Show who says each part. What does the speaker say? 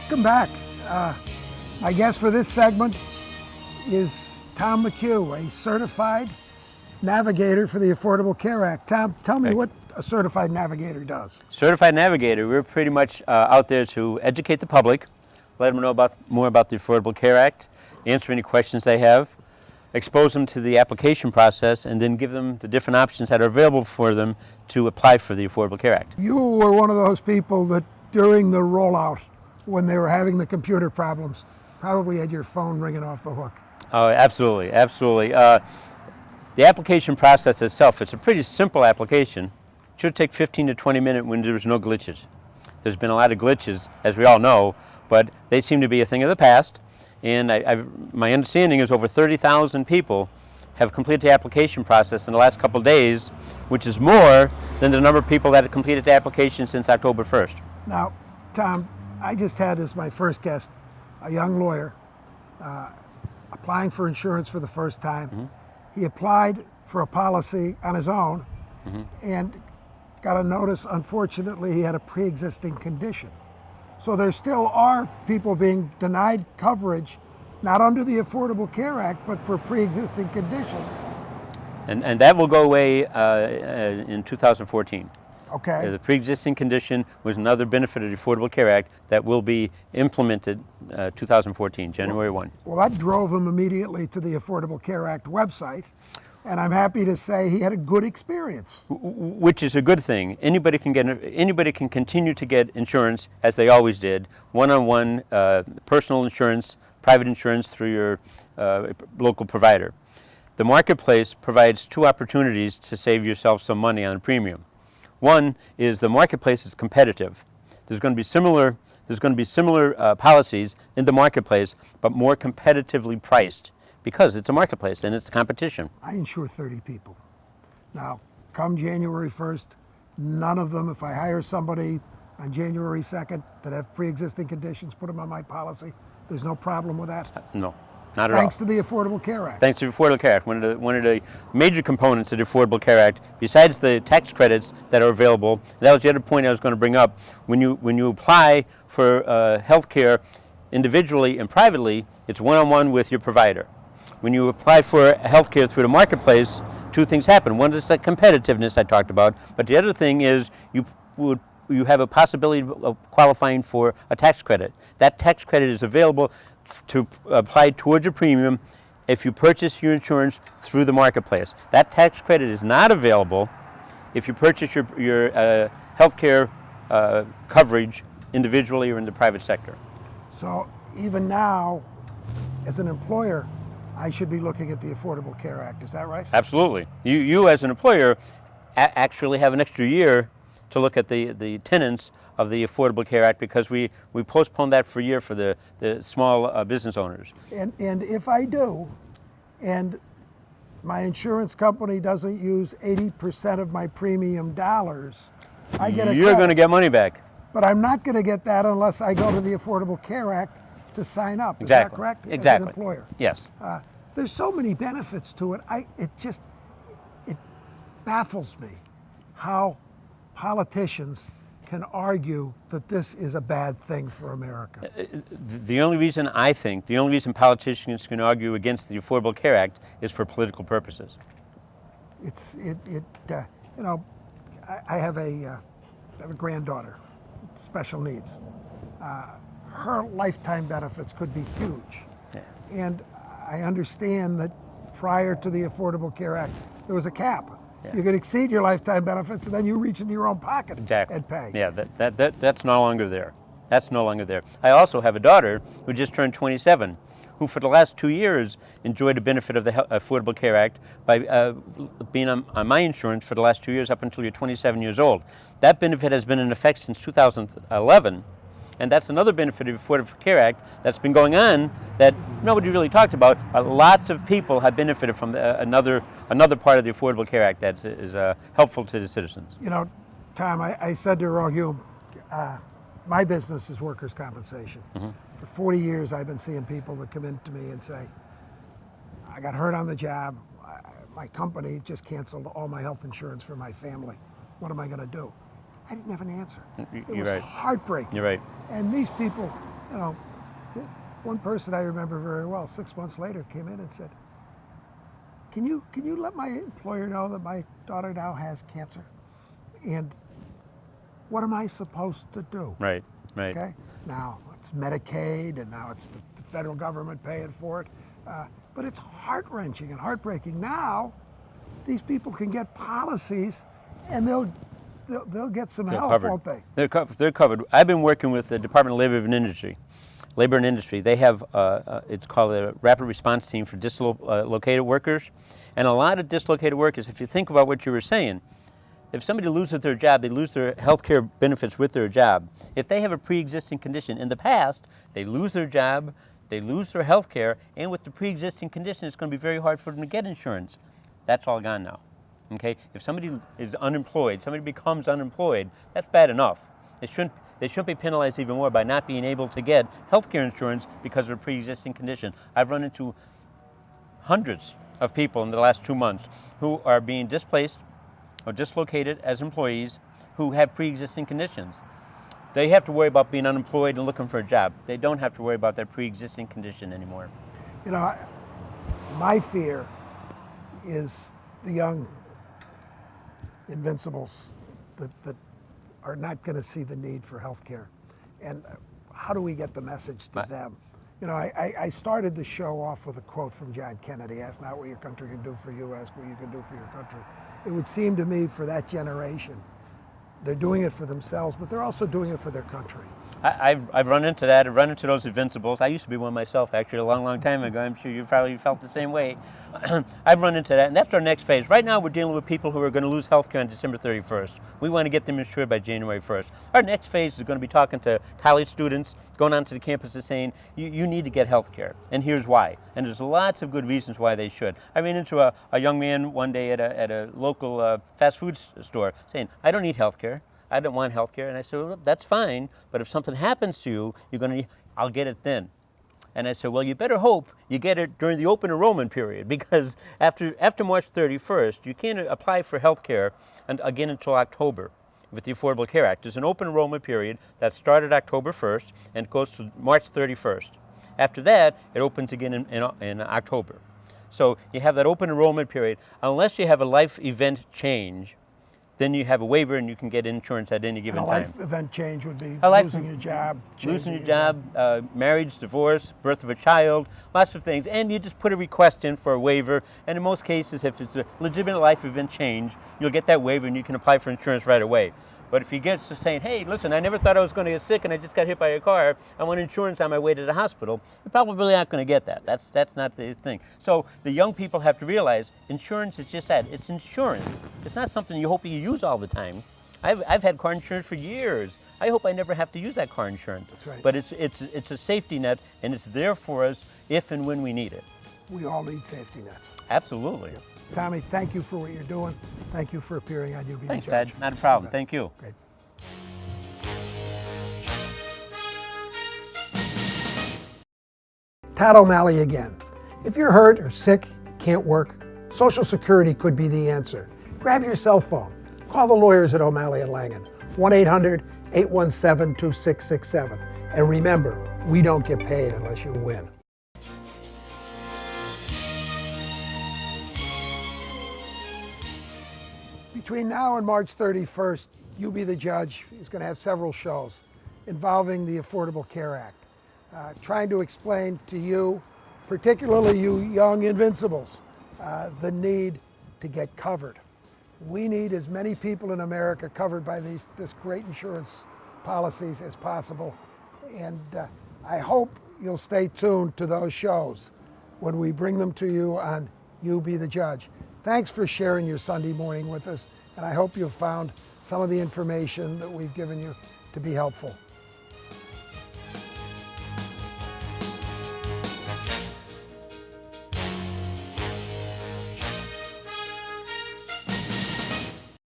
Speaker 1: Welcome back. My guest for this segment is Tom McHugh, a certified navigator for the Affordable Care Act. Tom, tell me what a certified navigator does.
Speaker 2: Certified navigator, we're pretty much out there to educate the public, let them know more about the Affordable Care Act, answer any questions they have, expose them to the application process, and then give them the different options that are available for them to apply for the Affordable Care Act.
Speaker 1: You were one of those people that during the rollout, when they were having the computer problems, probably had your phone ringing off the hook.
Speaker 2: Oh, absolutely, absolutely. The application process itself, it's a pretty simple application. It should take 15 to 20 minutes when there's no glitches. There's been a lot of glitches, as we all know, but they seem to be a thing of the past. And my understanding is over 30,000 people have completed the application process in the last couple of days, which is more than the number of people that have completed the application since October 1st.
Speaker 1: Now, Tom, I just had as my first guest a young lawyer applying for insurance for the first time. Mm-hmm. He applied for a policy on his own and got a notice. Unfortunately, he had a pre-existing condition. So there still are people being denied coverage, not under the Affordable Care Act, but for pre-existing conditions.
Speaker 2: And that will go away in 2014.
Speaker 1: Okay.
Speaker 2: The pre-existing condition was another benefit of the Affordable Care Act that will be implemented 2014, January 1.
Speaker 1: Well, that drove him immediately to the Affordable Care Act website, and I'm happy to say he had a good experience.
Speaker 2: Which is a good thing. Anybody can continue to get insurance as they always did, one-on-one personal insurance, private insurance through your local provider. The marketplace provides two opportunities to save yourself some money on a premium. One is the marketplace is competitive. There's going to be similar policies in the marketplace, but more competitively priced because it's a marketplace and it's competition.
Speaker 1: I insure 30 people. Now, come January 1st, none of them, if I hire somebody on January 2nd that have pre-existing conditions, put them on my policy, there's no problem with that?
Speaker 2: No. Not at all.
Speaker 1: Thanks to the Affordable Care Act.
Speaker 2: Thanks to the Affordable Care Act. One of the major components of the Affordable Care Act, besides the tax credits that are available, that was the other point I was going to bring up. When you apply for health care individually and privately, it's one-on-one with your provider. When you apply for health care through the marketplace, two things happen. One is the competitiveness I talked about, but the other thing is you have a possibility of qualifying for a tax credit. That tax credit is available to apply towards your premium if you purchase your insurance through the marketplace. That tax credit is not available if you purchase your health care coverage individually or in the private sector.
Speaker 1: So even now, as an employer, I should be looking at the Affordable Care Act. Is that right?
Speaker 2: Absolutely. You as an employer actually have an extra year to look at the tenets of the Affordable Care Act because we postponed that for a year for the small business owners.
Speaker 1: And if I do, and my insurance company doesn't use 80% of my premium dollars, I get a
Speaker 2: You're going to get money back.
Speaker 1: But I'm not going to get that unless I go to the Affordable Care Act to sign up. Is
Speaker 2: Exactly.
Speaker 1: that correct?
Speaker 2: Exactly.
Speaker 1: As an employer.
Speaker 2: Yes.
Speaker 1: There's so many benefits to it. It baffles me how politicians can argue that this is a bad thing for America.
Speaker 2: The only reason politicians can argue against the Affordable Care Act is for political purposes.
Speaker 1: I have a granddaughter, special needs. Her lifetime benefits could be huge.
Speaker 2: Yeah.
Speaker 1: And I understand that prior to the Affordable Care Act, there was a cap. Yeah. You could exceed your lifetime benefits and then you reach into your own pocket and pay.
Speaker 2: Yeah, that's no longer there. That's no longer there. I also have a daughter who just turned 27, who for the last 2 years enjoyed the benefit of the Affordable Care Act by being on my insurance for the last 2 years up until you're 27 years old. That benefit has been in effect since 2011. And that's another benefit of the Affordable Care Act that's been going on that nobody really talked about, but lots of people have benefited from another part of the Affordable Care Act that is helpful to the citizens.
Speaker 1: You know, Tom, I said to Rohum, my business is workers' compensation. Mm-hmm. For 40 years, I've been seeing people that come in to me and say, I got hurt on the job. My company just canceled all my health insurance for my family. What am I going to do? I didn't have an answer. It was heartbreaking.
Speaker 2: You're right.
Speaker 1: And these people You know, one person I remember very well, 6 months later, came in and said, can you let my employer know that my daughter now has cancer? And what am I supposed to do?
Speaker 2: Right, right.
Speaker 1: Okay, now it's Medicaid, and now it's the federal government paying for it. But it's heart-wrenching and heartbreaking. Now, these people can get policies, and they'll get some help,
Speaker 2: Covered.
Speaker 1: won't they?
Speaker 2: They're covered. I've been working with the Department of Labor and Industry. They have it's called a Rapid Response Team for dislocated workers, and a lot of dislocated workers. If you think about what you were saying, if somebody loses their job, they lose their health care benefits with their job. If they have a pre-existing condition, in the past, they lose their job, they lose their health care, and with the pre-existing condition, it's going to be very hard for them to get insurance. That's all gone now. Okay? If somebody is unemployed, somebody becomes unemployed, that's bad enough. They shouldn't be penalized even more by not being able to get health care insurance because of a pre-existing condition. I've run into hundreds of people in the last 2 months who are being displaced or dislocated as employees who have pre-existing conditions. They have to worry about being unemployed and looking for a job. They don't have to worry about that pre-existing condition anymore.
Speaker 1: You know, my fear is the young invincibles that are not going to see the need for health care. And how do we get the message to them? You know, I started the show off with a quote from John Kennedy: ask not what your country can do for you, ask what you can do for your country. It would seem to me for that generation, they're doing it for themselves, but they're also doing it for their country.
Speaker 2: I've run into that. I've run into those invincibles. I used to be one myself, actually, a long, long time ago. I'm sure you probably felt the same way. I've run into that, and that's our next phase. Right now, we're dealing with people who are going to lose health care on December 31st. We want to get them insured by January 1st. Our next phase is going to be talking to college students, going onto the campuses saying, you need to get health care, and here's why. And there's lots of good reasons why they should. I ran into a young man one day at a local fast food store saying, I don't need health care. I don't want health care. And I said, well, that's fine, but if something happens to you, I'll get it then. And I said, well, you better hope you get it during the open enrollment period, because after March 31st, you can't apply for health care again until October with the Affordable Care Act. There's an open enrollment period that started October 1st and goes to March 31st. After that, it opens again in October. So you have that open enrollment period. Unless you have a life event change, then you have a waiver and you can get insurance at any given time.
Speaker 1: A life event change would be losing your job.
Speaker 2: Losing your job, marriage, divorce, birth of a child, lots of things. And you just put a request in for a waiver. And in most cases, if it's a legitimate life event change, you'll get that waiver and you can apply for insurance right away. But if you get to saying, hey, listen, I never thought I was going to get sick and I just got hit by a car, I want insurance on my way to the hospital, you're probably not going to get that. That's not the thing. So the young people have to realize insurance is just that. It's insurance. It's not something you hope you use all the time. I've had car insurance for years. I hope I never have to use that car insurance.
Speaker 1: That's right.
Speaker 2: But it's a safety net, and it's there for us if and when we need it.
Speaker 1: We all need safety nets.
Speaker 2: Absolutely.
Speaker 1: Yep. Tommy, thank you for what you're doing. Thank you for appearing on YBTJ.
Speaker 2: Thanks, Ed. Not a problem. Thank you.
Speaker 1: Great. Todd O'Malley again. If you're hurt or sick, can't work, Social Security could be the answer. Grab your cell phone. Call the lawyers at O'Malley & Langen, 1-800-817-2667. And remember, we don't get paid unless you win. Between now and March 31st, You Be the Judge is going to have several shows involving the Affordable Care Act, trying to explain to you, particularly you young invincibles, the need to get covered. We need as many people in America covered by this great insurance policies as possible, and I hope you'll stay tuned to those shows when we bring them to you on You Be the Judge. Thanks for sharing your Sunday morning with us, and I hope you've found some of the information that we've given you to be helpful.